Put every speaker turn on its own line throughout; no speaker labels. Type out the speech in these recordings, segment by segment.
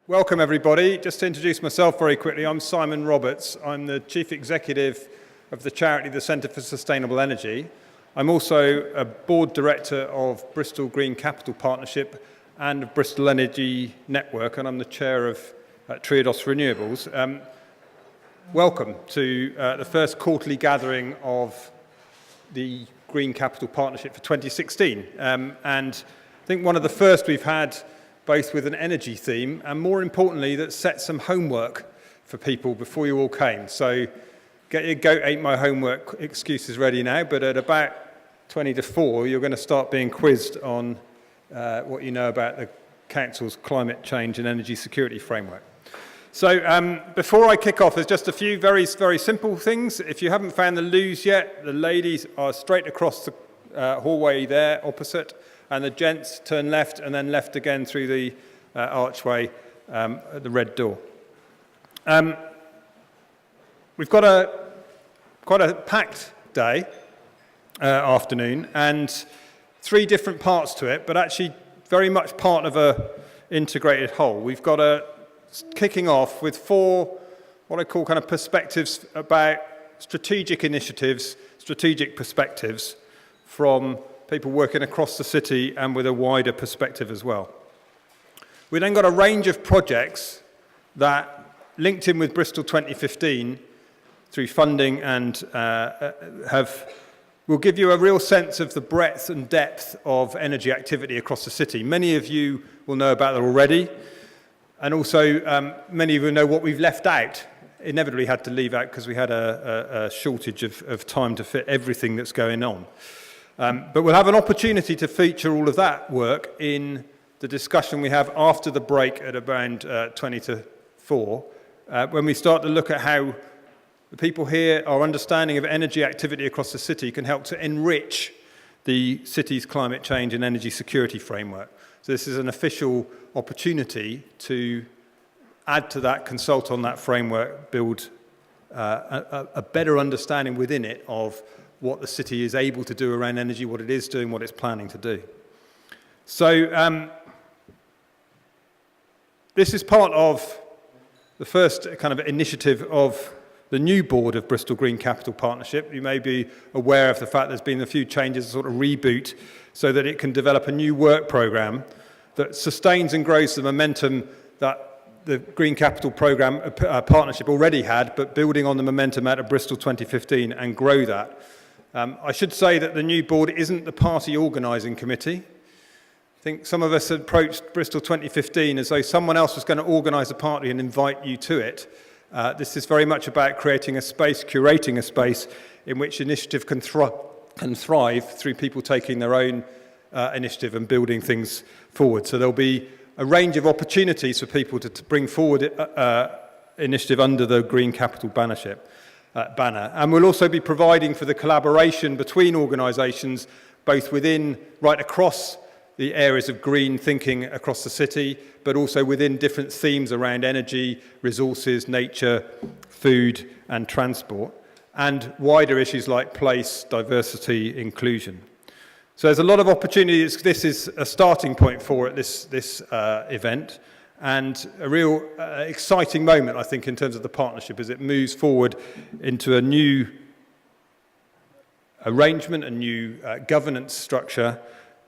Welcome everybody. Just to introduce myself very quickly, I'm Simon Roberts. I'm the Chief Executive of the charity, the Centre for Sustainable Energy. I'm also a Board Director of Bristol Green Capital Partnership and of Bristol Energy Network, and I'm the Chair of Triodos Renewables. Welcome to the first quarterly gathering of the Green Capital Partnership for 2016. And I think one of the first we've had both with an energy theme and more importantly that set some homework for people before you all came. So get your "Goat ate my homework" excuses ready now, but at about 20 to 4 you're going to start being quizzed on what you know about the Council's climate change and energy security framework. So before I kick off, there's just a few very simple things. If you haven't found the loos yet, the ladies are straight across the hallway there opposite, and the gents turn left and then left again through the archway at the red door. We've got quite a packed day, afternoon, and 3 different parts to it, but actually very much part of a integrated whole. We've got kicking off with 4 what I call kind of perspectives about strategic initiatives, strategic perspectives from people working across the city and with a wider perspective as well. We then got a range of projects that linked in with Bristol 2015 through funding and will give you a real sense of the breadth and depth of energy activity across the city. Many of you will know about that already, and also many of you know what we've left out. Inevitably had to leave out because we had a shortage of time to fit everything that's going on. But we'll have an opportunity to feature all of that work in the discussion we have after the break at around 20 to 4, when we start to look at how the people here, our understanding of energy activity across the city can help to enrich the city's climate change and energy security framework. So this is an official opportunity to add to that, consult on that framework, build a better understanding within it of what the city is able to do around energy, what it is doing, what it's planning to do. So this is part of the first kind of initiative of the new board of Bristol Green Capital Partnership. You may be aware of the fact there's been a few changes, a sort of reboot, so that it can develop a new work programme that sustains and grows the momentum that the Green Capital Programme Partnership already had, but building on the momentum out of Bristol 2015 and grow that. I should say that the new board isn't the party organising committee. I think some of us approached Bristol 2015 as though someone else was going to organise a party and invite you to it. This is very much about creating a space, curating a space in which initiative can thrive through people taking their own initiative and building things forward. So there'll be a range of opportunities for people to bring forward initiative under the Green Capital banner. And we'll also be providing for the collaboration between organisations, both within, right across the areas of green thinking across the city, but also within different themes around energy, resources, nature, food and transport, and wider issues like place, diversity, inclusion. So there's a lot of opportunities. This is a starting point for it, this event, and a real exciting moment, I think, in terms of the partnership as it moves forward into a new arrangement, a new governance structure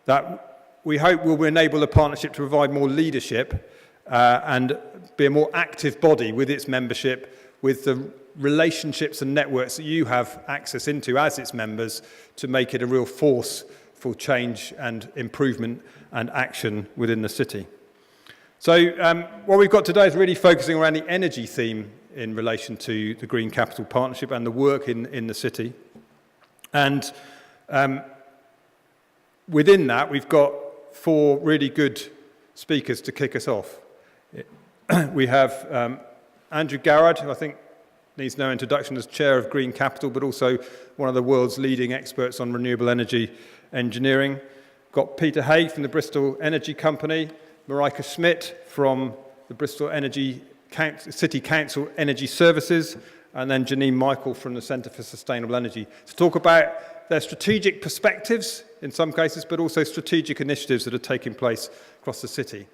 that we hope will enable the partnership to provide more leadership and be a more active body with its membership, with the relationships and networks that you have access into as its members, to make it a real force for change and improvement and action within the city. So what we've got today is really focusing around the energy theme in relation to the Green Capital Partnership and the work in the city. And within that, we've got 4 really good speakers to kick us off. We have Andrew Garrad, who I think needs no introduction as Chair of Green Capital, but also one of the world's leading experts on renewable energy engineering. Got Peter Haigh from the Bristol Energy Company, Marika from the Bristol City Council Energy Services, and then Janine Michael from the Centre for Sustainable Energy, to talk about their strategic perspectives in some cases, but also strategic initiatives that are taking place across the city.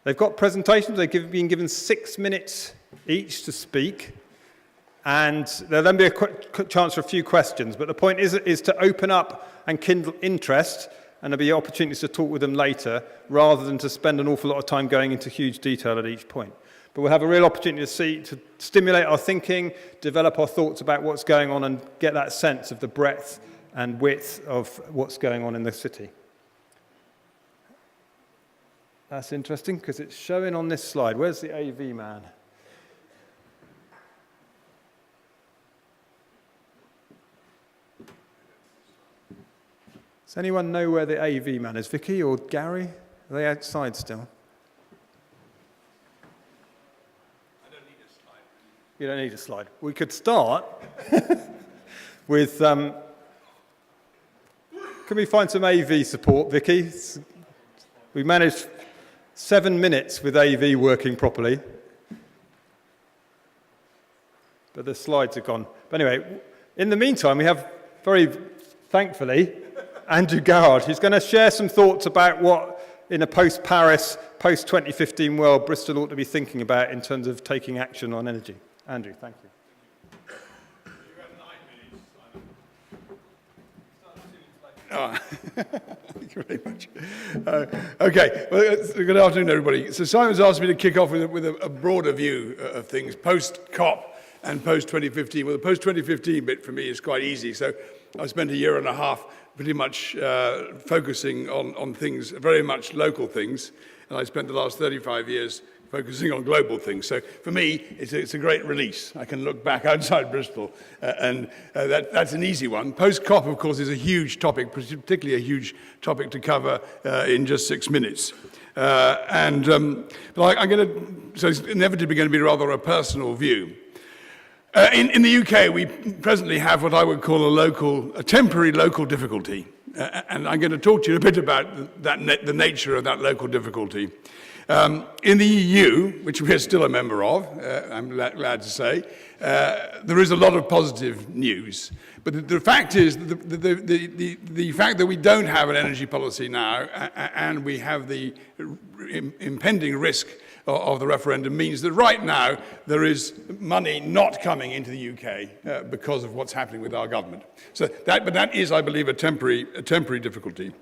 They've got presentations. They've been given 6 minutes each to speak. And there'll then be a quick chance for a few questions. But the point is to open up and kindle interest, and there'll be opportunities to talk with them later, rather than to spend an awful lot of time going into huge detail at each point. But we'll have a real opportunity to stimulate our thinking, develop our thoughts about what's going on, and get that sense of the breadth and width of what's going on in the city. That's interesting, because it's showing on this slide. Where's the AV man? Does anyone know where the AV man is? Vicky or Gary? Are they outside still?
I don't need a slide.
You don't need a slide. We could start with... can we find some AV support, Vicky? We managed 7 minutes with AV working properly. But the slides are gone. But anyway, in the meantime, we have, very thankfully, Andrew Garrad, who's going to share some thoughts about what, in a post-Paris, post-2015 world, Bristol ought to be thinking about in terms of taking action on energy. Andrew, thank you.
Thank you very much. Okay, well, good afternoon, everybody. So Simon's asked me to kick off with a broader view of things, post-COP and post-2015. Well, the post-2015 bit for me is quite easy. So I spent a year and a half pretty much focusing on things, very much local things, and I spent the last 35 years focusing on global things. So for me, it's a great release. I can look back outside Bristol, and that's an easy one. Post-COP, of course, is a huge topic, particularly a huge topic to cover in just 6 minutes. But I'm going to, so it's inevitably going to be rather a personal view. In the UK, we presently have what I would call a temporary local difficulty. And I'm going to talk to you a bit about the nature of that local difficulty. In the EU, which we are still a member of, I'm glad to say, there is a lot of positive news. But the fact is, the fact that we don't have an energy policy now, and we have the impending risk of the referendum, means that right now there is money not coming into the UK because of what's happening with our government. But that is, I believe, a temporary difficulty.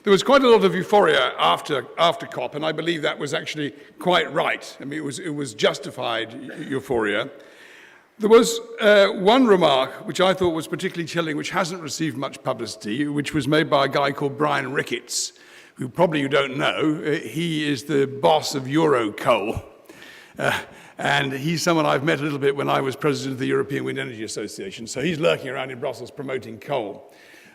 There was quite a lot of euphoria after COP, and I believe that was actually quite right. I mean, it was justified euphoria. There was one remark which I thought was particularly chilling, which hasn't received much publicity, which was made by a guy called Brian Ricketts, who probably you don't know. He is the boss of Eurocoal. And he's someone I've met a little bit when I was president of the European Wind Energy Association. So he's lurking around in Brussels promoting coal.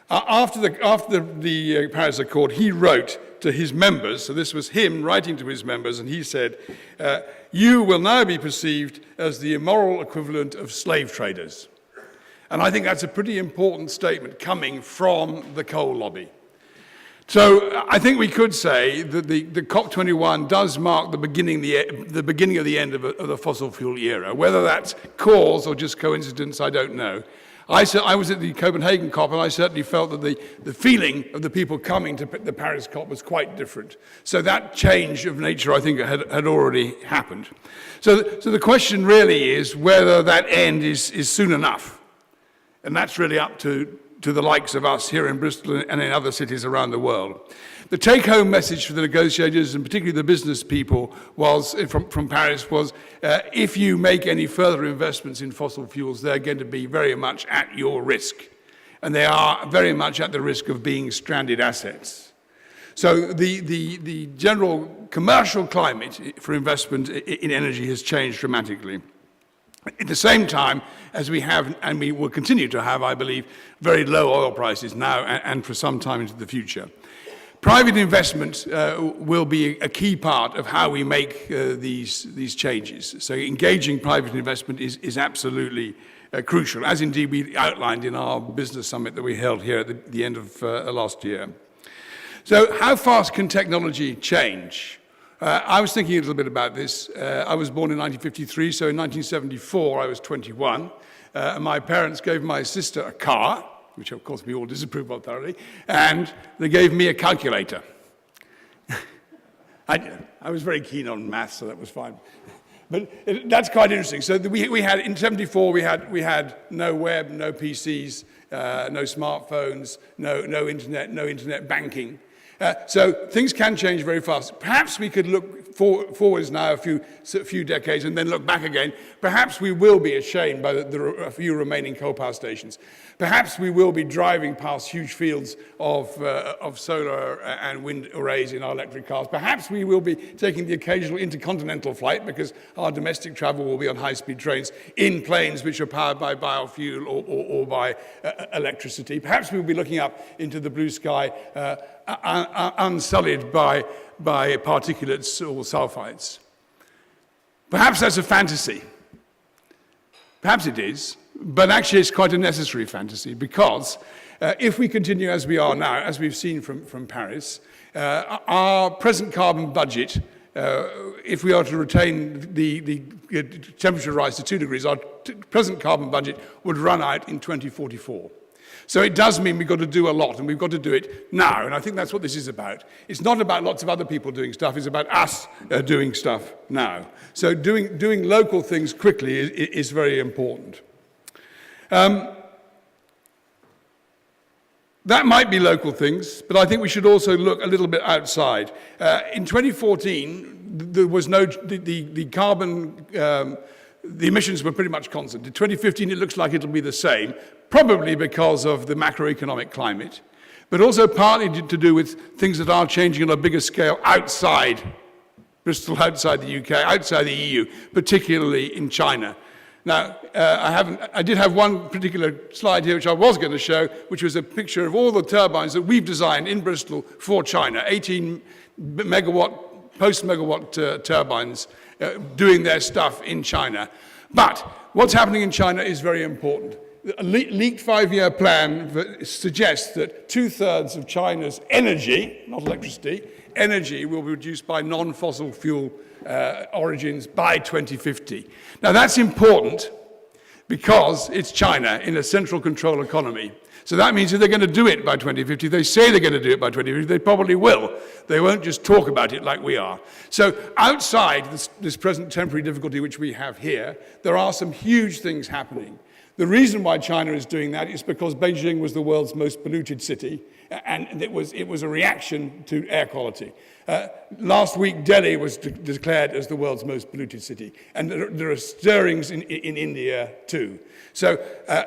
After the Paris Accord, he wrote to his members, so this was him writing to his members, and he said, you will now be perceived as the immoral equivalent of slave traders. And I think that's a pretty important statement coming from the coal lobby. So I think we could say that the COP21 does mark the beginning of the end of the fossil fuel era. Whether that's cause or just coincidence, I don't know. I was at the Copenhagen COP, and I certainly felt that the feeling of the people coming to the Paris COP was quite different. So that change of nature, I think, had already happened. So the question really is whether that end is soon enough. And that's really up to the likes of us here in Bristol and in other cities around the world. The take-home message for the negotiators, and particularly the business people, was from Paris was, if you make any further investments in fossil fuels, they're going to be very much at your risk. And they are very much at the risk of being stranded assets. So the general commercial climate for investment in energy has changed dramatically. At the same time, as we have, and we will continue to have, I believe, very low oil prices now and for some time into the future. Private investment will be a key part of how we make these changes. So engaging private investment is absolutely crucial, as indeed we outlined in our business summit that we held here at the end of last year. So how fast can technology change? I was thinking a little bit about this. I was born in 1953, so in 1974 I was 21. My parents gave my sister a car, which of course we all disapprove of thoroughly, and they gave me a calculator. I was very keen on maths, so that was fine. But that's quite interesting. So we had, in 74, we had no web, no PCs, no smartphones, no internet banking. So things can change very fast. Perhaps we could look forwards now a few decades and then look back again. Perhaps we will be ashamed by the few remaining coal power stations. Perhaps we will be driving past huge fields of solar and wind arrays in our electric cars. Perhaps we will be taking the occasional intercontinental flight because our domestic travel will be on high-speed trains in planes which are powered by biofuel or by electricity. Perhaps we will be looking up into the blue sky unsullied by particulates or sulfides. Perhaps that's a fantasy. Perhaps it is, but actually it's quite a necessary fantasy because if we continue as we are now, as we've seen from Paris, our present carbon budget, if we are to retain the temperature rise to 2 degrees, our present carbon budget would run out in 2044. So it does mean we've got to do a lot, and we've got to do it now, and I think that's what this is about. It's not about lots of other people doing stuff, it's about us doing stuff now. So doing local things quickly is very important. That might be local things, but I think we should also look a little bit outside. In 2014, there was the carbon, the emissions were pretty much constant. In 2015, it looks like it'll be the same, probably because of the macroeconomic climate, but also partly to do with things that are changing on a bigger scale outside Bristol, outside the UK, outside the EU, particularly in China. Now, I did have one particular slide here which I was going to show, which was a picture of all the turbines that we've designed in Bristol for China, 18 megawatt, post-megawatt turbines doing their stuff in China. But what's happening in China is very important. A leaked 5-year plan suggests that 2/3 of China's energy, not electricity, energy will be produced by non-fossil fuel origins by 2050. Now that's important because it's China in a central control economy. So that means if they're going to do it by 2050, they say they're going to do it by 2050, they probably will. They won't just talk about it like we are. So outside this present temporary difficulty which we have here, there are some huge things happening. The reason why China is doing that is because Beijing was the world's most polluted city, and it was a reaction to air quality. Last week, Delhi was declared as the world's most polluted city, and there are stirrings in India too. So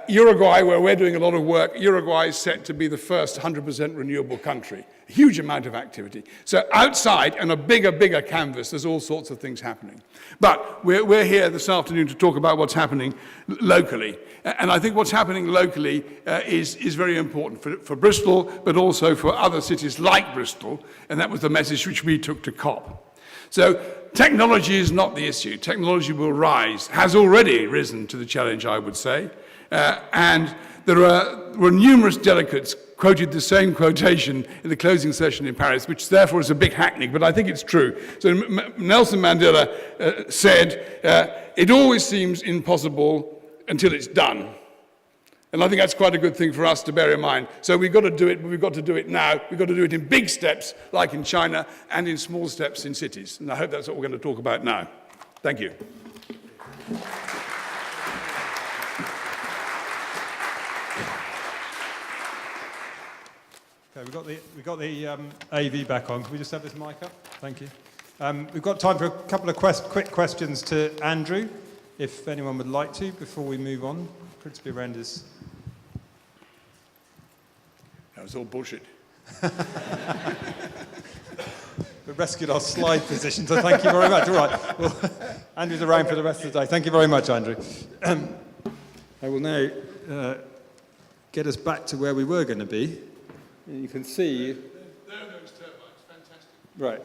Uruguay, where we're doing a lot of work, Uruguay is set to be the first 100% renewable country. A huge amount of activity. So outside, on a bigger canvas, there's all sorts of things happening. But we're here this afternoon to talk about what's happening locally. And I think what's happening locally is very important for Bristol, but also for other cities like Bristol. And that was the message which we took to COP. So technology is not the issue. Technology will rise, has already risen to the challenge, I would say. And there were numerous delegates quoted the same quotation in the closing session in Paris, which therefore is a bit hackneyed, but I think it's true. So Nelson Mandela said, it always seems impossible until it's done. And I think that's quite a good thing for us to bear in mind. So we've got to do it, but we've got to do it now. We've got to do it in big steps, like in China, and in small steps in cities. And I hope that's what we're going to talk about now. Thank you.
Okay, we've got the AV back on. Can we just have this mic up? Thank you. We've got time for a couple of quick questions to Andrew, if anyone would like to, before we move on. Principally around his...
That was all bullshit.
We rescued our slide position, so thank you very much. All right. Well, Andrew's around for the rest of the day. Thank you very much, Andrew. I will now get us back to where we were going to be. You can see...
There are those turbines. Fantastic.
Right.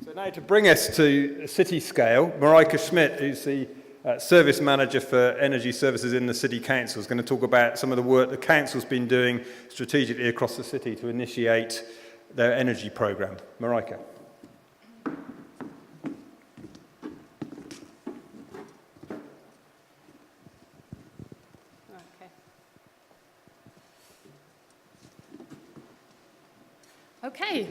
So now to bring us to city scale, Marika Schmidt, who's the Service Manager for Energy Services in the City Council, is going to talk about some of the work the Council's been doing strategically across the city to initiate their energy programme. Marika.
Okay,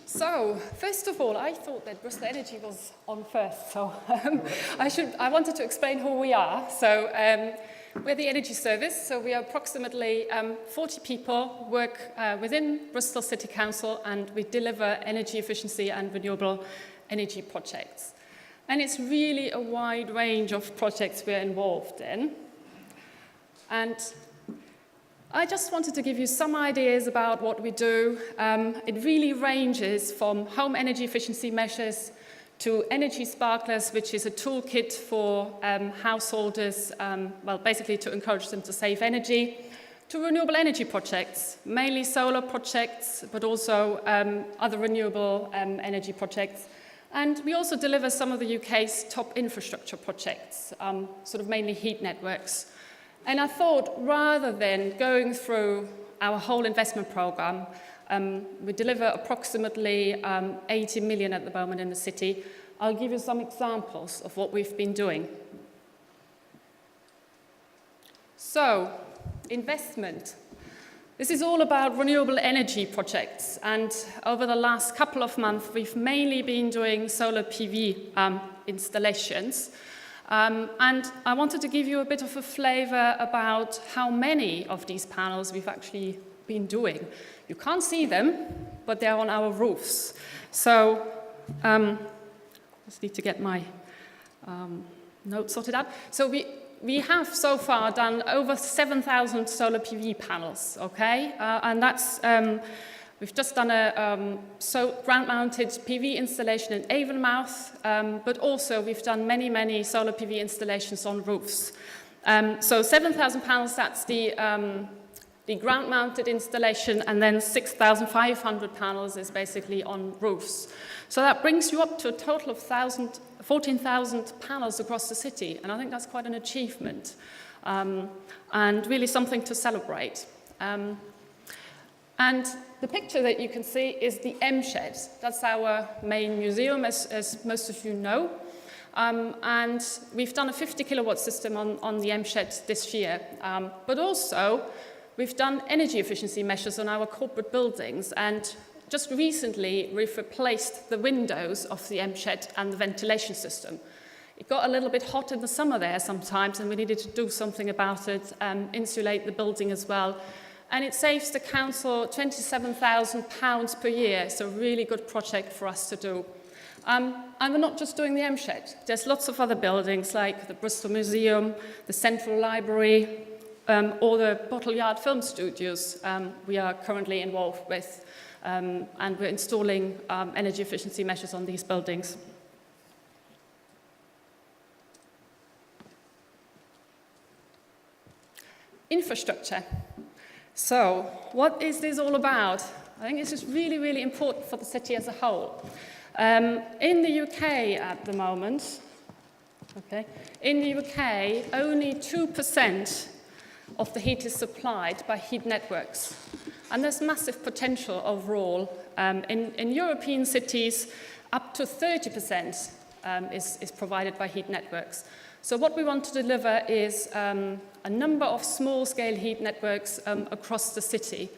so first of all, I thought that Bristol Energy was on first, so I wanted to explain who we are. So we're the energy service, so we are approximately 40 people, work within Bristol City Council, and we deliver energy efficiency and renewable energy projects. And it's really a wide range of projects we're involved in. And I just wanted to give you some ideas about what we do. It really ranges from home energy efficiency measures to energy sparklers, which is a toolkit for householders, well, basically to encourage them to save energy, to renewable energy projects, mainly solar projects, but also other renewable energy projects. And we also deliver some of the UK's top infrastructure projects, sort of mainly heat networks. And I thought, rather than going through our whole investment programme, we deliver approximately 80 million at the moment in the city. I'll give you some examples of what we've been doing. So, investment. This is all about renewable energy projects, and over the last couple of months, we've mainly been doing solar PV installations. And I wanted to give you a bit of a flavour about how many of these panels we've actually been doing. You can't see them, but they're on our roofs. So, just need to get my notes sorted out. So we have so far done over 7,000 solar PV panels, okay? And that's, we've just done a ground-mounted PV installation in Avonmouth, but also we've done many solar PV installations on roofs. So 7,000 panels, that's the ground-mounted installation, and then 6,500 panels is basically on roofs. So that brings you up to a total of 14,000 panels across the city, and I think that's quite an achievement, and really something to celebrate. And the picture that you can see is the M-Shed. That's our main museum, as most of you know. And we've done a 50 kilowatt system on the M-Shed this year. But also, we've done energy efficiency measures on our corporate buildings. And just recently, we've replaced the windows of the M-Shed and the ventilation system. It got a little bit hot in the summer there sometimes, and we needed to do something about it, insulate the building as well. And it saves the council £27,000 per year, so a really good project for us to do. And we're not just doing the M-Shed. There's lots of other buildings like the Bristol Museum, the Central Library, or the Bottle Yard Film Studios we are currently involved with. And we're installing energy efficiency measures on these buildings. Infrastructure. So, what is this all about? I think this is really important for the city as a whole. In the UK at the moment, only 2% of the heat is supplied by heat networks. And there's massive potential overall. In European cities, up to 30% is provided by heat networks. So what we want to deliver is a number of small-scale heat networks across the city.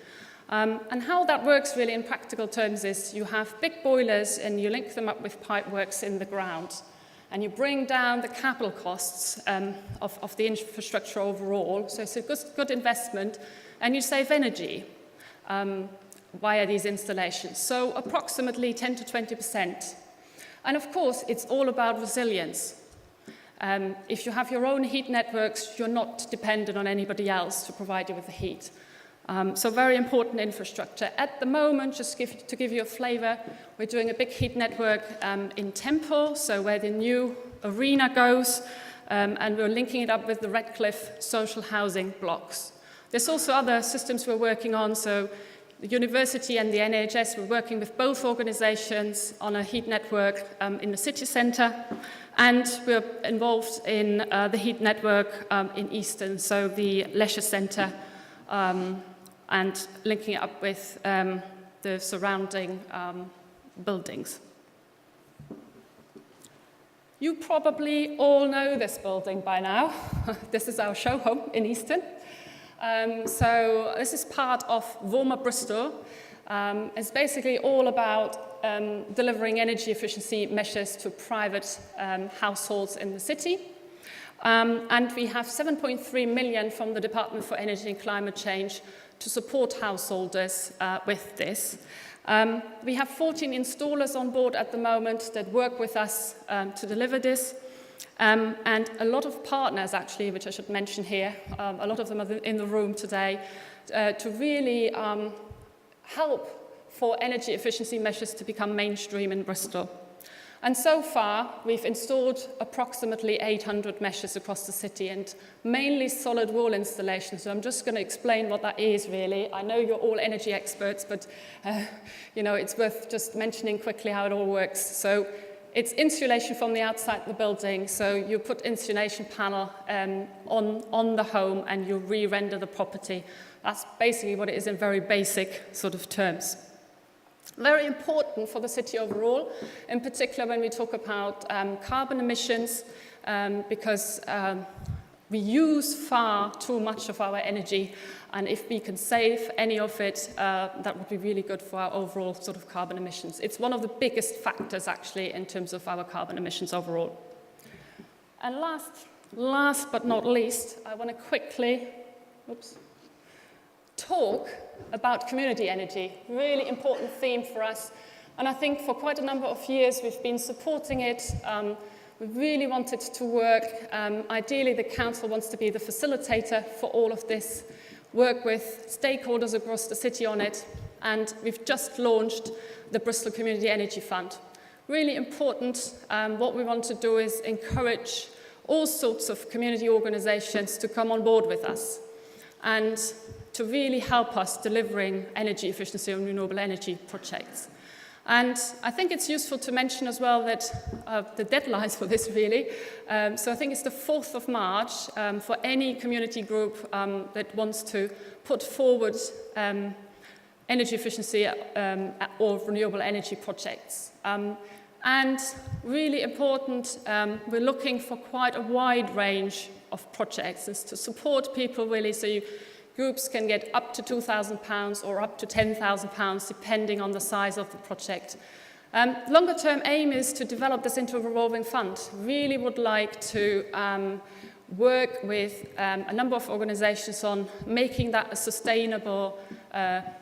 And how that works really in practical terms is you have big boilers and you link them up with pipeworks in the ground. And you bring down the capital costs of the infrastructure overall. So it's a good investment, and you save energy via these installations. So approximately 10 to 20%. And of course, it's all about resilience. If you have your own heat networks, you're not dependent on anybody else to provide you with the heat. So very important infrastructure. At the moment, just to give you a flavour, we're doing a big heat network in Temple, so where the new arena goes, and we're linking it up with the Redcliffe social housing blocks. There's also other systems we're working on, so the university and the NHS, we're working with both organisations on a heat network in the city centre, and we're involved in the heat network in Easton, so the leisure centre, and linking it up with the surrounding buildings. You probably all know this building by now. This is our show home in Easton. So this is part of Warmer Bristol. It's basically all about delivering energy efficiency measures to private households in the city. And we have 7.3 million from the Department for Energy and Climate Change to support householders with this. We have 14 installers on board at the moment that work with us to deliver this. And a lot of partners, actually, which I should mention here, a lot of them are in the room today, to really help for energy efficiency measures to become mainstream in Bristol. And so far, we've installed approximately 800 measures across the city, and mainly solid wall installations. So I'm just going to explain what that is, really. I know you're all energy experts, but it's worth just mentioning quickly how it all works. So it's insulation from the outside of the building. So you put insulation panel on the home, and you re-render the property. That's basically what it is in very basic sort of terms. Very important for the city overall, in particular when we talk about carbon emissions, because we use far too much of our energy, and if we can save any of it, that would be really good for our overall sort of carbon emissions. It's one of the biggest factors, actually, in terms of our carbon emissions overall. And last but not least, I want to quickly talk about community energy, really important theme for us. And I think for quite a number of years we've been supporting it. We really want it to work. Ideally, the council wants to be the facilitator for all of this, work with stakeholders across the city on it. And we've just launched the Bristol Community Energy Fund. Really important. What we want to do is encourage all sorts of community organizations to come on board with us and to really help us delivering energy efficiency and renewable energy projects. And I think it's useful to mention as well that the deadlines for this really, so I think it's the 4th of March for any community group that wants to put forward energy efficiency or renewable energy projects. And really important, we're looking for quite a wide range of projects to support people really, so groups can get up to £2,000 or up to £10,000 depending on the size of the project. Longer term aim is to develop this into a revolving fund. Really would like to work with a number of organizations on making that a sustainable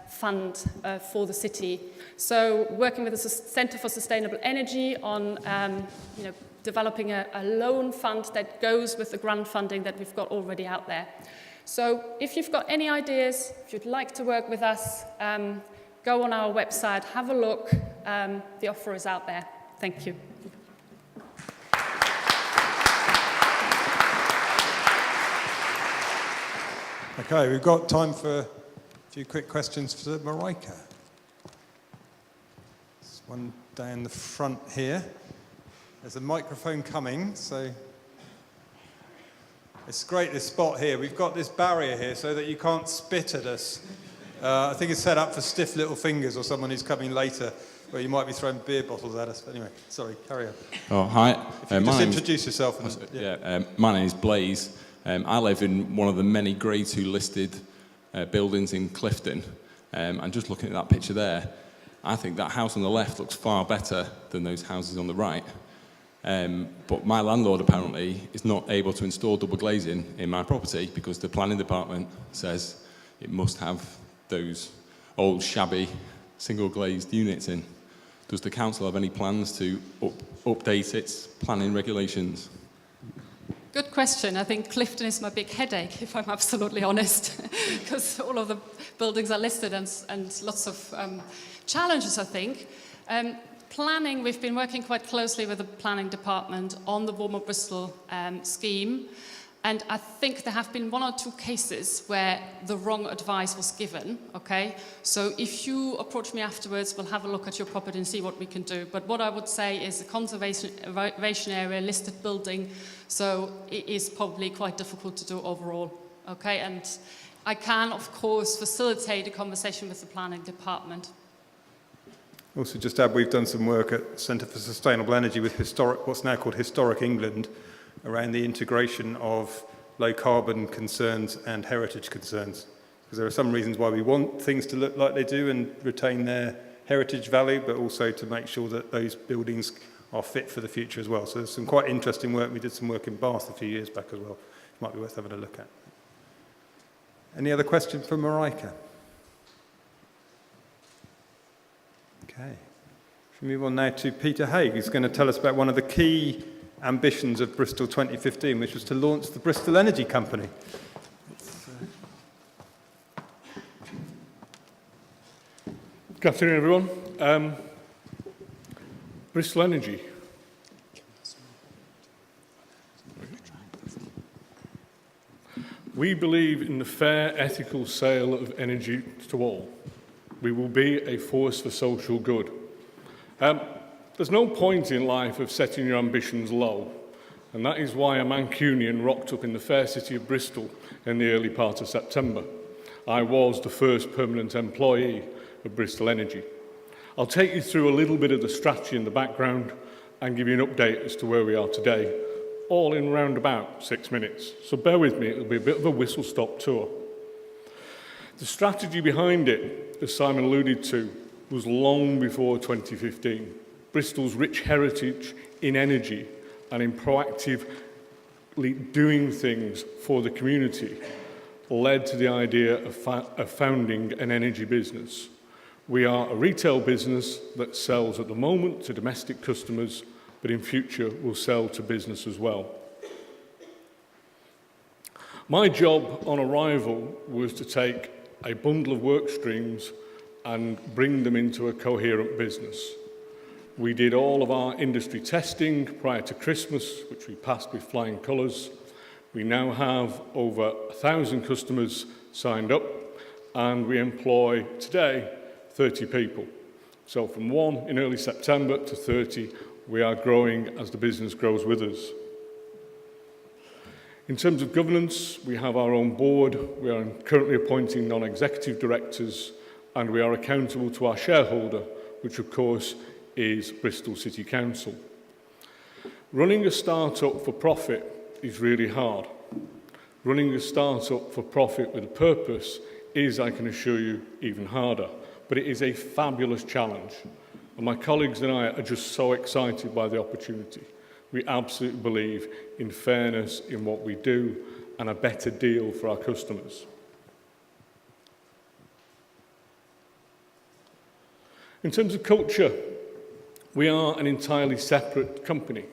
fund for the city. So working with the Centre for Sustainable Energy on developing a loan fund that goes with the grant funding that we've got already out there. So if you've got any ideas, if you'd like to work with us, go on our website, have a look. The offer is out there. Thank you.
Okay, we've got time for a few quick questions for Marika. There's one down the front here. There's a microphone coming, so it's great, this spot here. We've got this barrier here so that you can't spit at us. I think it's set up for stiff little fingers or someone who's coming later where you might be throwing beer bottles at us. But anyway, sorry, carry on.
Oh, hi.
If you just introduce yourself.
My name is Blaze. I live in one of the many Grade 2 listed buildings in Clifton. And just looking at that picture there, I think that house on the left looks far better than those houses on the right. But my landlord apparently is not able to install double glazing in my property because the planning department says it must have those old shabby single glazed units in. Does the council have any plans to update its planning regulations?
Good question. I think Clifton is my big headache, if I'm absolutely honest, because all of the buildings are listed and lots of challenges, I think. Planning, we've been working quite closely with the planning department on the Warmer Bristol scheme, and I think there have been 1 or 2 cases where the wrong advice was given, okay? So if you approach me afterwards, we'll have a look at your property and see what we can do. But what I would say is a conservation area, listed building, so it is probably quite difficult to do overall, okay? And I can, of course, facilitate a conversation with the planning department.
Also, just add, we've done some work at Centre for Sustainable Energy with what's now called Historic England, around the integration of low carbon concerns and heritage concerns. Because there are some reasons why we want things to look like they do and retain their heritage value, but also to make sure that those buildings are fit for the future as well. So there's some quite interesting work. We did some work in Bath a few years back as well. Might be worth having a look at. Any other questions for Marika? Okay. Should we move on now to Peter Haigh, who's going to tell us about one of the key ambitions of Bristol 2015, which was to launch the Bristol Energy Company.
Good afternoon, everyone. Bristol Energy. We believe in the fair, ethical sale of energy to all. We will be a force for social good. There's no point in life of setting your ambitions low, and that is why a Mancunian rocked up in the fair city of Bristol in the early part of September. I was the first permanent employee of Bristol Energy. I'll take you through a little bit of the strategy in the background and give you an update as to where we are today, all in round about 6 minutes. So bear with me, it'll be a bit of a whistle-stop tour. The strategy behind it, as Simon alluded to, was long before 2015. Bristol's rich heritage in energy and in proactively doing things for the community led to the idea of founding an energy business. We are a retail business that sells at the moment to domestic customers, but in future will sell to business as well. My job on arrival was to take a bundle of work streams and bring them into a coherent business. We did all of our industry testing prior to Christmas, which we passed with flying colours. We now have over 1,000 customers signed up, and we employ today 30 people. So from 1 in early September to 30, we are growing as the business grows with us. In terms of governance, we have our own board. We are currently appointing non-executive directors, and we are accountable to our shareholder, which of course is Bristol City Council. Running a start-up for profit is really hard. Running a start-up for profit with a purpose is, I can assure you, even harder. But it is a fabulous challenge. And my colleagues and I are just so excited by the opportunity. We absolutely believe in fairness in what we do and a better deal for our customers. In terms of culture, we are an entirely separate company.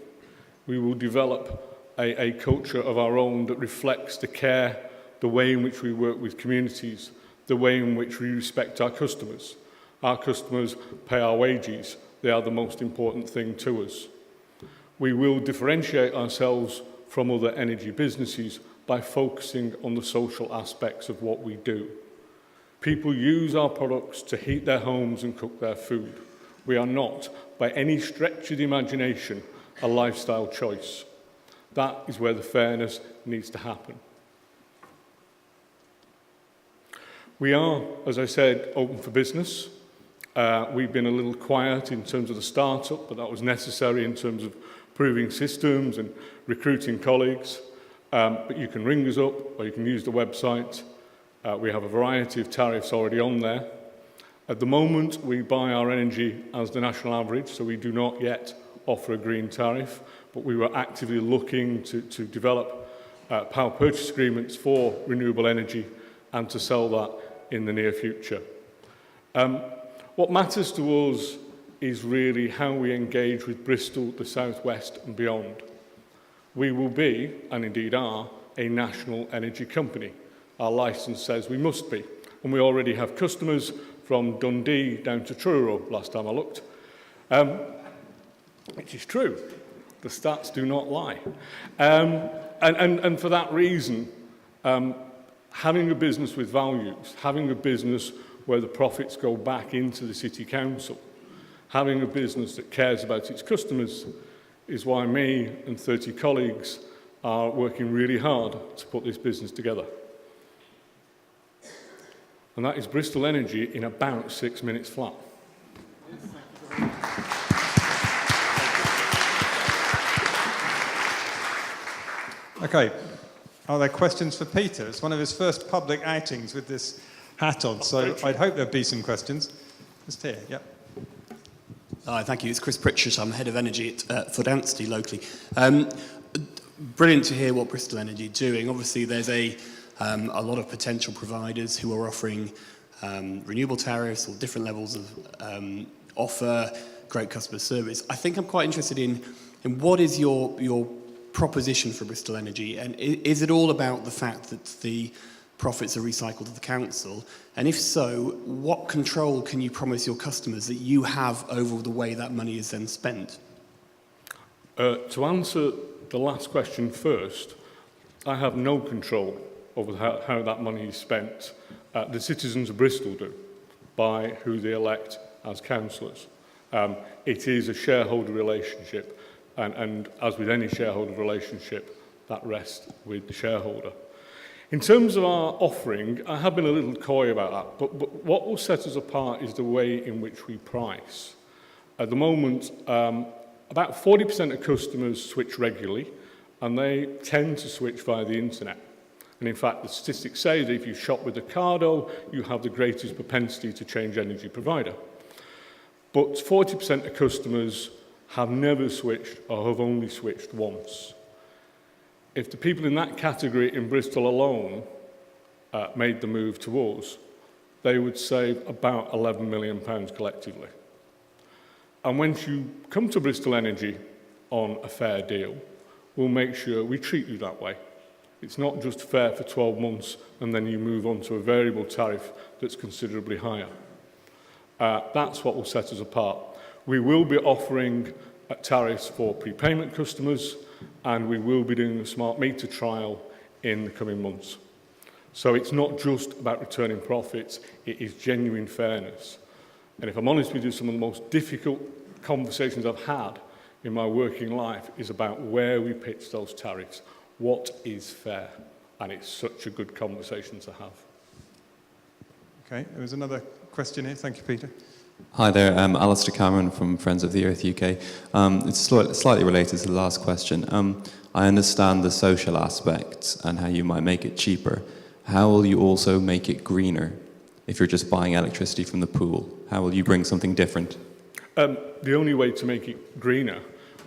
We will develop a culture of our own that reflects the care, the way in which we work with communities, the way in which we respect our customers. Our customers pay our wages. They are the most important thing to us. We will differentiate ourselves from other energy businesses by focusing on the social aspects of what we do. People use our products to heat their homes and cook their food. We are not, by any stretch of the imagination, a lifestyle choice. That is where the fairness needs to happen. We are, as I said, open for business. We've been a little quiet in terms of the start-up, but that was necessary in terms of proving systems and recruiting colleagues. But you can ring us up or you can use the website. We have a variety of tariffs already on there. At the moment, we buy our energy as the national average, so we do not yet offer a green tariff, but we were actively looking to develop power purchase agreements for renewable energy and to sell that in the near future. What matters to us is really how we engage with Bristol, the South West and beyond. We will be, and indeed are, a national energy company. Our licence says we must be, and we already have customers from Dundee down to Truro, last time I looked, which is true. The stats do not lie. And for that reason, having a business with values, having a business where the profits go back into the City Council, having a business that cares about its customers is why me and 30 colleagues are working really hard to put this business together. And that is Bristol Energy in about 6 minutes flat.
Okay, Are there questions for Peter? It's one of his first public outings with this hat on, so I'd hope there'd be some questions. Just here, yep.
Hi, thank you. It's Chris Pritchard. I'm Head of Energy at Fordamsty locally. Brilliant to hear what Bristol Energy are doing. Obviously, there's a lot of potential providers who are offering renewable tariffs or different levels of offer, great customer service. I think I'm quite interested in what is your proposition for Bristol Energy, and is it all about the fact that the profits are recycled to the council? And if so, what control can you promise your customers that you have over the way that money is then spent?
To answer the last question first, I have no control over how that money is spent. The citizens of Bristol do, by who they elect as councillors. It is a shareholder relationship, and as with any shareholder relationship, that rests with the shareholder. In terms of our offering, I have been a little coy about that, but what will set us apart is the way in which we price. At the moment, about 40% of customers switch regularly, and they tend to switch via the internet. And in fact, the statistics say that if you shop with Ocado, you have the greatest propensity to change energy provider. But 40% of customers have never switched or have only switched once. If the people in that category in Bristol alone made the move to us, they would save about £11 million collectively. And once you come to Bristol Energy on a fair deal, we'll make sure we treat you that way. It's not just fair for 12 months and then you move on to a variable tariff that's considerably higher. That's what will set us apart. We will be offering tariffs for prepayment customers, and we will be doing a smart meter trial in the coming months. So it's not just about returning profits, it is genuine fairness. And if I'm honest with you, some of the most difficult conversations I've had in my working life is about where we pitch those tariffs. What is fair? And it's such a good conversation to have.
Okay, there was another question here. Thank you, Peter.
Hi there, Alistair Cameron from Friends of the Earth UK. It's slightly related to the last question. I understand the social aspects and how you might make it cheaper. How will you also make it greener if you're just buying electricity from the pool? How will you bring something different?
The only way to make it greener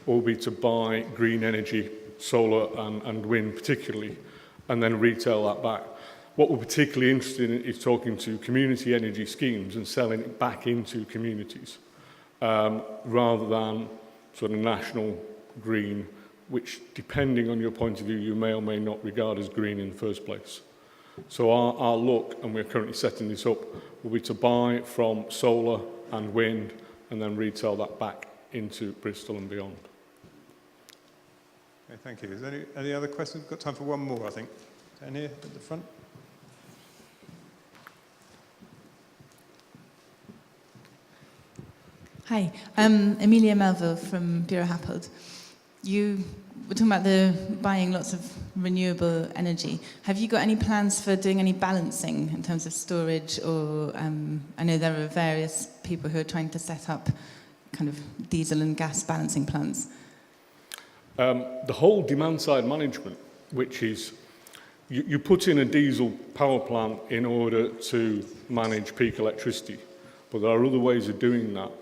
will be to buy green energy, solar and wind particularly, and then retail that back. What we're particularly interested in is talking to community energy schemes and selling it back into communities, rather than sort of national green, which, depending on your point of view, you may or may not regard as green in the first place. So our look, and we're currently setting this up, will be to buy from solar and wind and then retail that back into Bristol and beyond.
Okay, thank you. Is there any other questions? We've got time for one more, I think. Down here at the front.
Hi, Amelia Melville from Bureau Happold. You were talking about buying lots of renewable energy. Have you got any plans for doing any balancing in terms of storage, or I know there are various people who are trying to set up kind of diesel and gas balancing plants.
The whole demand-side management, which is you put in a diesel power plant in order to manage peak electricity, but there are other ways of doing that,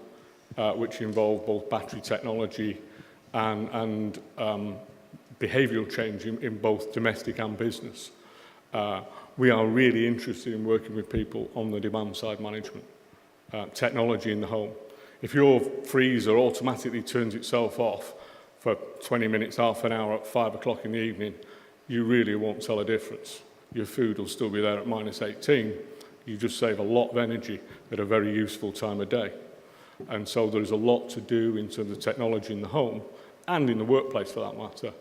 which involve both battery technology and behavioural change in both domestic and business. We are really interested in working with people on the demand-side management, technology in the home. If your freezer automatically turns itself off for 20 minutes, half an hour at 5 o'clock in the evening, you really won't tell a difference. Your food will still be there at -18. You just save a lot of energy at a very useful time of day. And so there's a lot to do in terms of technology in the home and in the workplace, for that matter,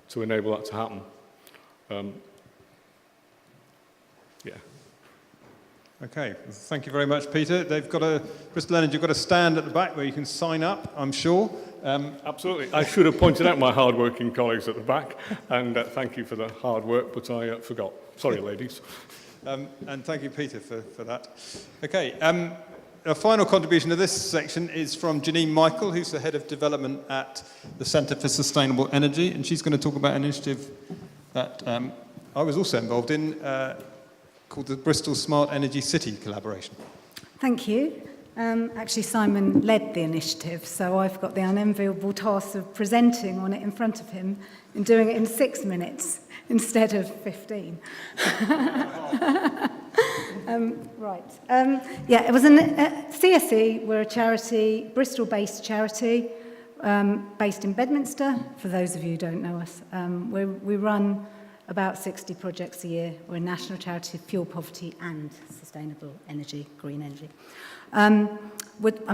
to enable that to happen. Yeah.
Okay, thank you very much, Peter. Bristol Energy have got a stand at the back where you can sign up, I'm sure.
Absolutely. I should have pointed out my hard-working colleagues at the back, and thank you for the hard work, but I forgot. Sorry, ladies.
And thank you, Peter, for that. Okay, our final contribution to this section is from Janine Michael, who's the Head of Development at the Centre for Sustainable Energy, and she's going to talk about an initiative that I was also involved in, called the Bristol Smart Energy City collaboration.
Thank you. Actually, Simon led the initiative, so I've got the unenviable task of presenting on it in front of him and doing it in 6 minutes instead of 15. Right. Yeah, it was CSE. We're a charity, Bristol-based charity, based in Bedminster. For those of you who don't know us, we run about 60 projects a year. We're a national charity of fuel poverty and sustainable energy, green energy. I'm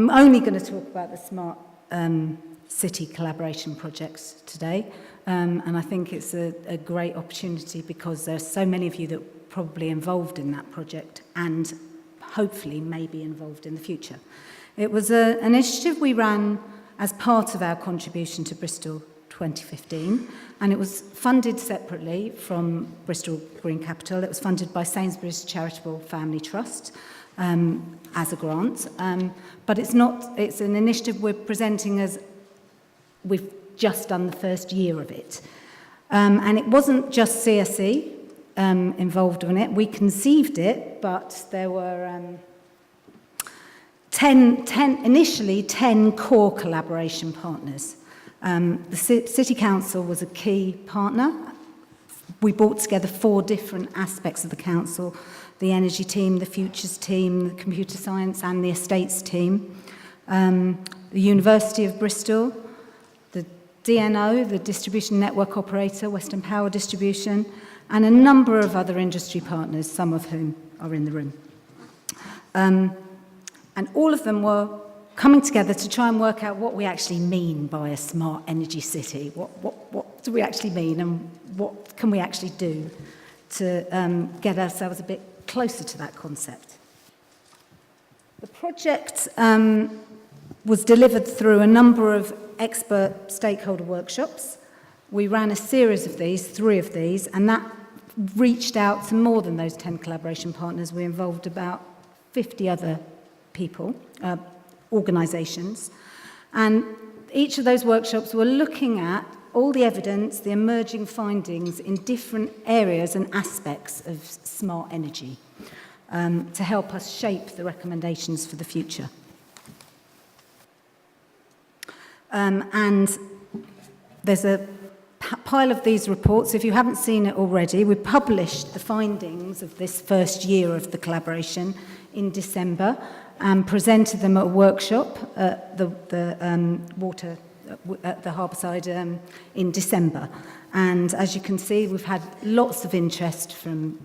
only going to talk about the Smart City collaboration projects today, and I think it's a great opportunity because there's so many of you that are probably involved in that project and hopefully may be involved in the future. It was an initiative we ran as part of our contribution to Bristol 2015, and it was funded separately from Bristol Green Capital. It was funded by Sainsbury's Charitable Family Trust as a grant, but it's an initiative we're presenting as we've just done the first year of it. And it wasn't just CSE involved in it. We conceived it, but there were initially 10 core collaboration partners. The City Council was a key partner. We brought together 4 different aspects of the council: the energy team, the futures team, the computer science and the estates team, the University of Bristol, the DNO, the distribution network operator, Western Power Distribution, and a number of other industry partners, some of whom are in the room. And all of them were coming together to try and work out what we actually mean by a smart energy city. What do we actually mean, and what can we actually do to get ourselves a bit closer to that concept? The project was delivered through a number of expert stakeholder workshops. We ran a series of these, 3 of these, and that reached out to more than those 10 collaboration partners. We involved about 50 other people, organisations, and each of those workshops were looking at all the evidence, the emerging findings in different areas and aspects of smart energy to help us shape the recommendations for the future. And there's a pile of these reports. If you haven't seen it already, we published the findings of this first year of the collaboration in December and presented them at a workshop at the Harbourside in December. And as you can see, we've had lots of interest from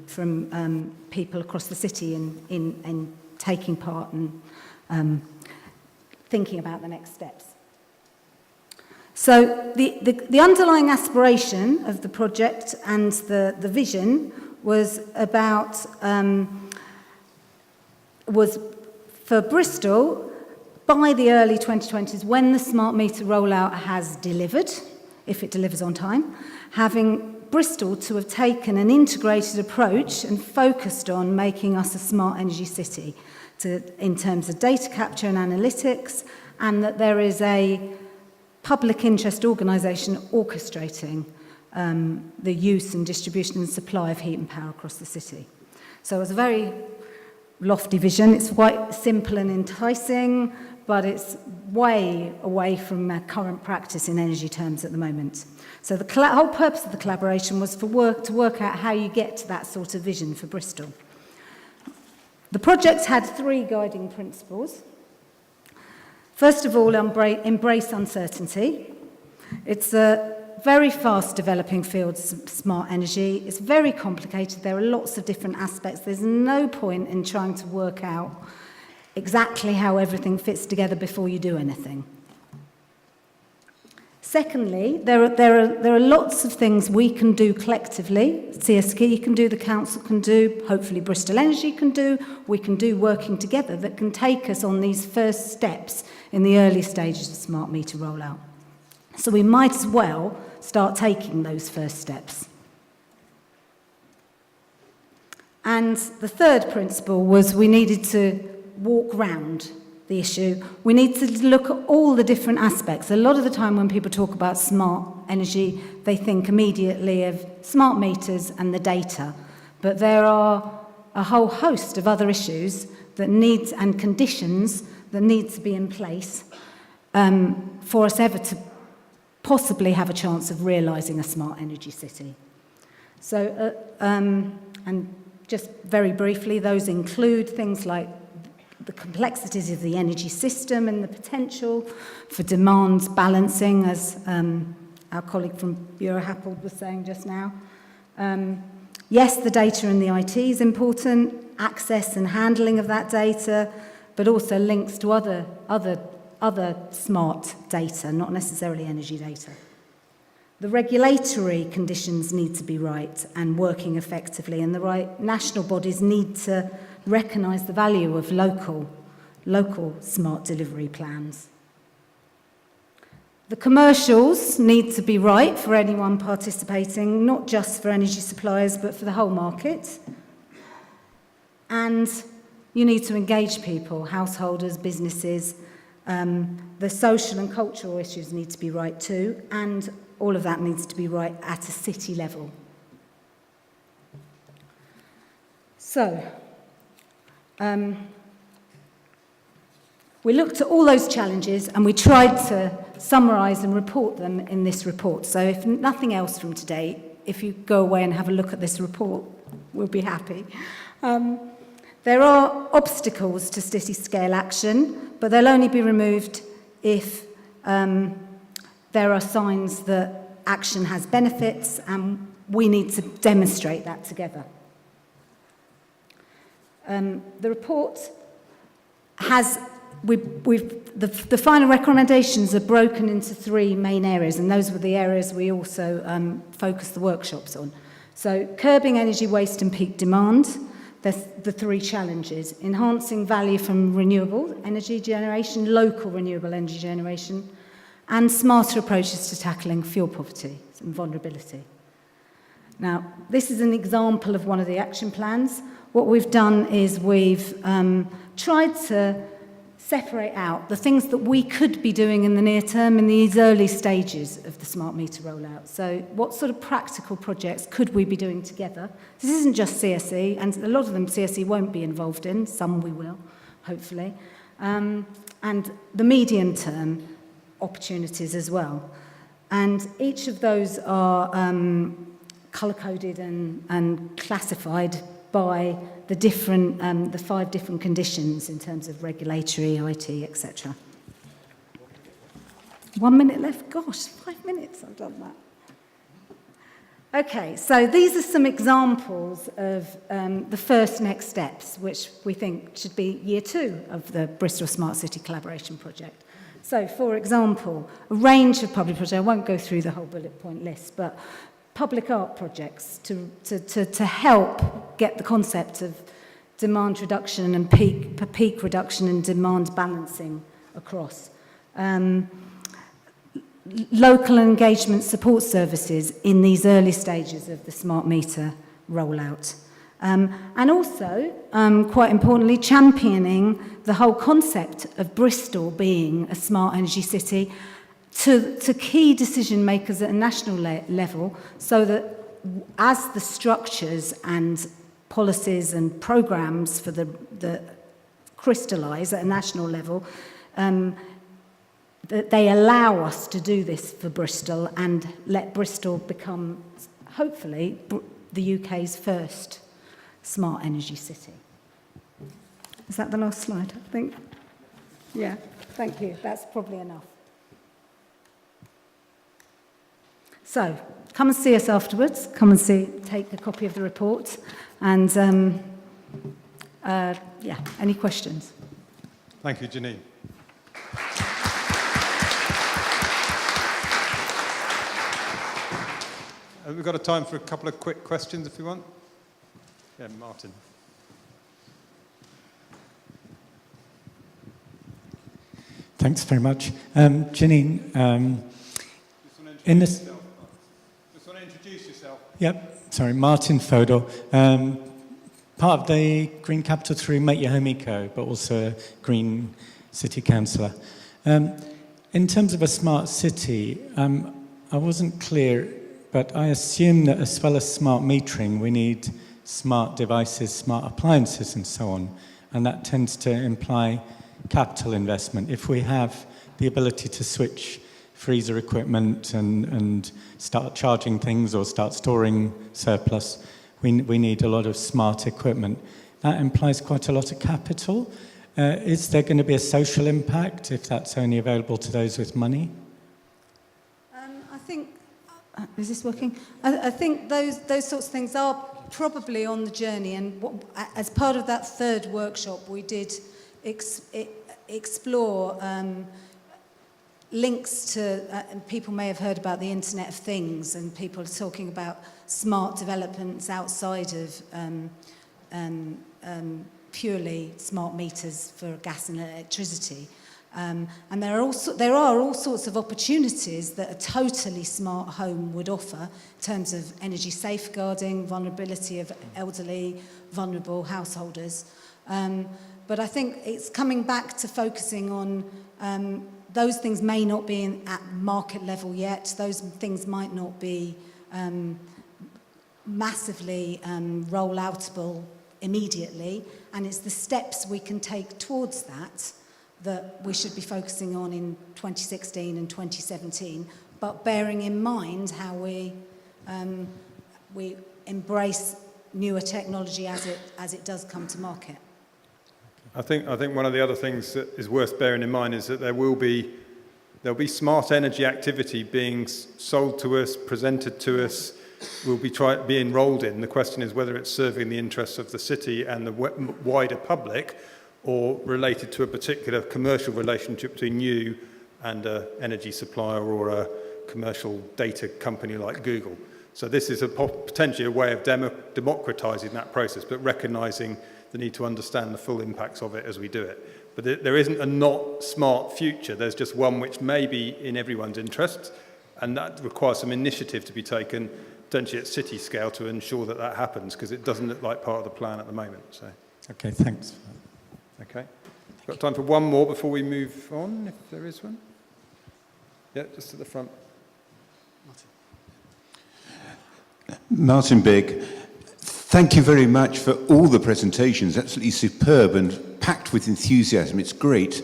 people across the city in taking part and thinking about the next steps. So the underlying aspiration of the project and the vision was about was for Bristol by the early 2020s, when the smart meter rollout has delivered, if it delivers on time, having Bristol to have taken an integrated approach and focused on making us a smart energy city in terms of data capture and analytics, and that there is a public interest organisation orchestrating the use and distribution and supply of heat and power across the city. So it was a very lofty vision. It's quite simple and enticing, but it's way away from our current practice in energy terms at the moment. So the whole purpose of the collaboration was to work out how you get to that sort of vision for Bristol. The project had 3 guiding principles. First of all, embrace uncertainty. It's a very fast developing field, smart energy. It's very complicated. There are lots of different aspects. There's no point in trying to work out exactly how everything fits together before you do anything. Secondly, there are lots of things we can do collectively. CSE can do, the council can do, hopefully Bristol Energy can do, we can do working together that can take us on these first steps in the early stages of smart meter rollout. So we might as well start taking those first steps. And the third principle was we needed to walk round the issue. We need to look at all the different aspects. A lot of the time when people talk about smart energy, they think immediately of smart meters and the data. But there are a whole host of other issues that need, and conditions that need to be in place for us ever to possibly have a chance of realising a smart energy city. So, and just very briefly, those include things like the complexities of the energy system and the potential for demand balancing, as our colleague from Bureau Happold was saying just now. Yes, the data and the IT is important, access and handling of that data, but also links to other smart data, not necessarily energy data. The regulatory conditions need to be right and working effectively, and the right national bodies need to recognise the value of local smart delivery plans. The commercials need to be right for anyone participating, not just for energy suppliers, but for the whole market. And you need to engage people, householders, businesses. The social and cultural issues need to be right too, and all of that needs to be right at a city level. So, we looked at all those challenges and we tried to summarise and report them in this report. So if nothing else from today, if you go away and have a look at this report, we'll be happy. There are obstacles to city-scale action, but they'll only be removed if there are signs that action has benefits, and we need to demonstrate that together. The report has, the final recommendations are broken into 3 main areas, and those were the areas we also focused the workshops on. So curbing energy waste and peak demand, there's the 3 challenges: enhancing value from renewable energy generation, local renewable energy generation, and smarter approaches to tackling fuel poverty and vulnerability. Now, this is an example of one of the action plans. What we've done is we've tried to separate out the things that we could be doing in the near term in these early stages of the smart meter rollout. So what sort of practical projects could we be doing together? This isn't just CSE, and a lot of them CSE won't be involved in, some we will, hopefully. And the medium term opportunities as well. And each of those are colour-coded and classified by the different, the 5 different conditions in terms of regulatory, IT, etc. 1 minute left. Gosh, 5 minutes, I've done that. Okay, so these are some examples of the first next steps, which we think should be year 2 of the Bristol Smart City Collaboration Project. So, for example, a range of public projects, I won't go through the whole bullet point list, but public art projects to help get the concept of demand reduction and peak reduction and demand balancing across. Local engagement support services in these early stages of the smart meter rollout. And also, quite importantly, championing the whole concept of Bristol being a smart energy city to key decision makers at a national level, so that as the structures and policies and programmes for the crystallise at a national level, that they allow us to do this for Bristol and let Bristol become, hopefully, the UK's first smart energy city. Is that the last slide, I think? Yeah, thank you. That's probably enough. So, come and see us afterwards. Come and take a copy of the report. And, yeah, any questions?
Thank you, Janine. We've got a time for a couple of quick questions if you want. Yeah, Martin.
Thanks very much. Janine, in this...
Just want to introduce yourself.
Yep, sorry, Martin Fodor. Part of the Green Capital through Make Your Home Eco, but also Green City Councillor. In terms of a smart city, I wasn't clear, but I assume that as well as smart metering, we need smart devices, smart appliances and so on, and that tends to imply capital investment. If we have the ability to switch freezer equipment and start charging things or start storing surplus, we need a lot of smart equipment. That implies quite a lot of capital. Is there going to be a social impact if that's only available to those with money?
I think, is this working? I think those sorts of things are probably on the journey, and as part of that third workshop we did explore links to, people may have heard about the Internet of Things, and people are talking about smart developments outside of purely smart meters for gas and electricity. And there are all sorts of opportunities that a totally smart home would offer in terms of energy safeguarding, vulnerability of elderly, vulnerable householders. But I think it's coming back to focusing on those things may not be at market level yet. Those things might not be massively roll-outable immediately, and it's the steps we can take towards that we should be focusing on in 2016 and 2017, but bearing in mind how we embrace newer technology as it does come to market.
I think one of the other things that is worth bearing in mind is that there'll be smart energy activity being sold to us, presented to us, will be enrolled in. The question is whether it's serving the interests of the city and the wider public, or related to a particular commercial relationship between you and an energy supplier or a commercial data company like Google. So this is potentially a way of democratising that process, but recognising the need to understand the full impacts of it as we do it. But there isn't a not smart future. There's just one which may be in everyone's interests, and that requires some initiative to be taken, potentially at city scale, to ensure that that happens, because it doesn't look like part of the plan at the moment. So.
Okay, thanks.
Okay. Got time for one more before we move on, if there is one. Yeah, just at the front.
Martin Bigg, thank you very much for all the presentations. Absolutely superb and packed with enthusiasm. It's great.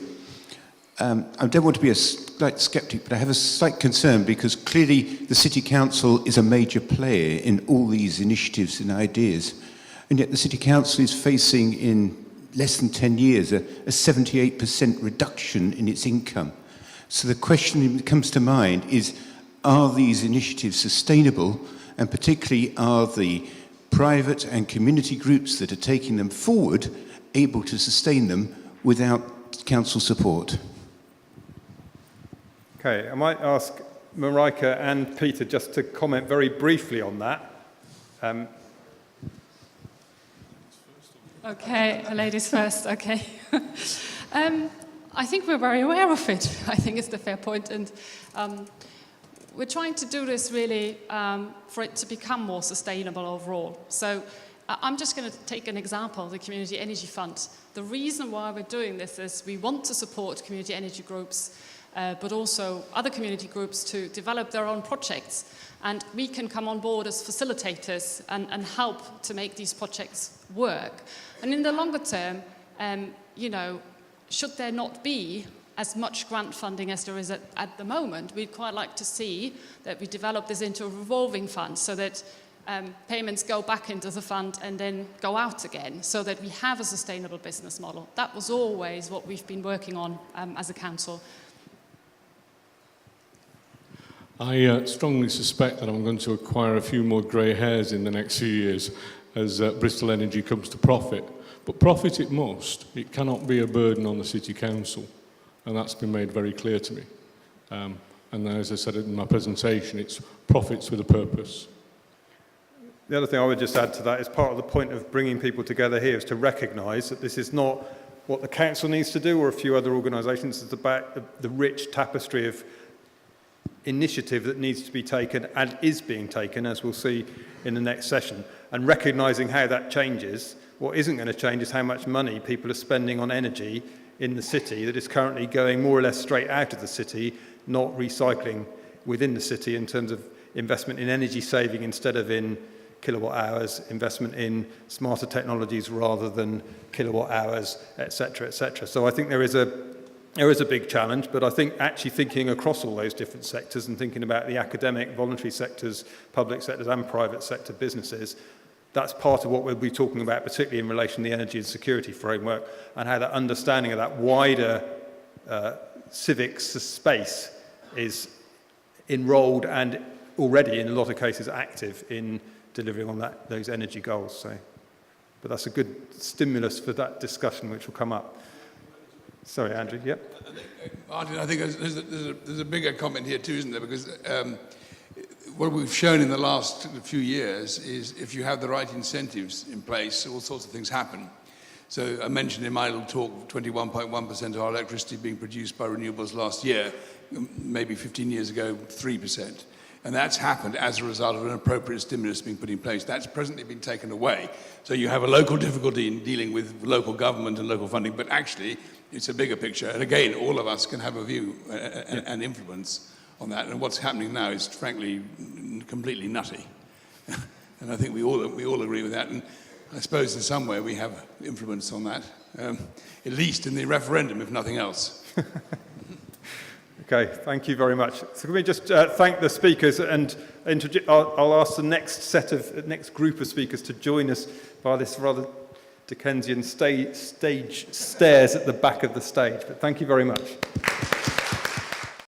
I don't want to be a slight sceptic, but I have a slight concern because clearly the City Council is a major player in all these initiatives and ideas. And yet the City Council is facing in less than 10 years a 78% reduction in its income. So the question that comes to mind is, are these initiatives sustainable? And particularly, are the private and community groups that are taking them forward able to sustain them without council support?
Okay, I might ask Marika and Peter just to comment very briefly on that.
Okay, ladies first, okay. I think we're very aware of it. I think it's the fair point, and we're trying to do this really for it to become more sustainable overall. So I'm just going to take an example, the Community Energy Fund. The reason why we're doing this is we want to support community energy groups, but also other community groups to develop their own projects. And we can come on board as facilitators and help to make these projects work. And in the longer term, should there not be as much grant funding as there is at the moment, we'd quite like to see that we develop this into a revolving fund so that payments go back into the fund and then go out again, so that we have a sustainable business model. That was always what we've been working on as a council.
I strongly suspect that I'm going to acquire a few more grey hairs in the next few years as Bristol Energy comes to profit. But profit it must. It cannot be a burden on the City Council. And that's been made very clear to me. And as I said in my presentation, it's profits with a purpose.
The other thing I would just add to that is part of the point of bringing people together here is to recognise that this is not what the council needs to do or a few other organisations. It's about the rich tapestry of initiative that needs to be taken and is being taken, as we'll see in the next session, and recognising how that changes. What isn't going to change is how much money people are spending on energy in the city that is currently going more or less straight out of the city, not recycling within the city in terms of investment in energy saving instead of in kilowatt hours, investment in smarter technologies rather than kilowatt hours, etc., etc. So I think there is a big challenge, but I think actually thinking across all those different sectors and thinking about the academic, voluntary sectors, public sectors and private sector businesses, that's part of what we'll be talking about, particularly in relation to the energy and security framework, and how that understanding of that wider civic space is enrolled and already, in a lot of cases, active in delivering on those energy goals. So, but that's a good stimulus for that discussion, which will come up. Sorry, Andrew. Yep.
Martin, I think there's a bigger comment here too, isn't there? Because what we've shown in the last few years is if you have the right incentives in place, all sorts of things happen. So I mentioned in my little talk 21.1% of our electricity being produced by renewables last year, maybe 15 years ago, 3%. And that's happened as a result of an appropriate stimulus being put in place. That's presently been taken away. So you have a local difficulty in dealing with local government and local funding, but actually it's a bigger picture. And again, all of us can have a view and influence on that. And what's happening now is, frankly, completely nutty. And I think we all agree with that. And I suppose in some way we have influence on that, at least in the referendum, if nothing else.
Okay, thank you very much. So can we just thank the speakers and I'll ask the next group of speakers to join us by this rather Dickensian stage stairs at the back of the stage. But thank you very much.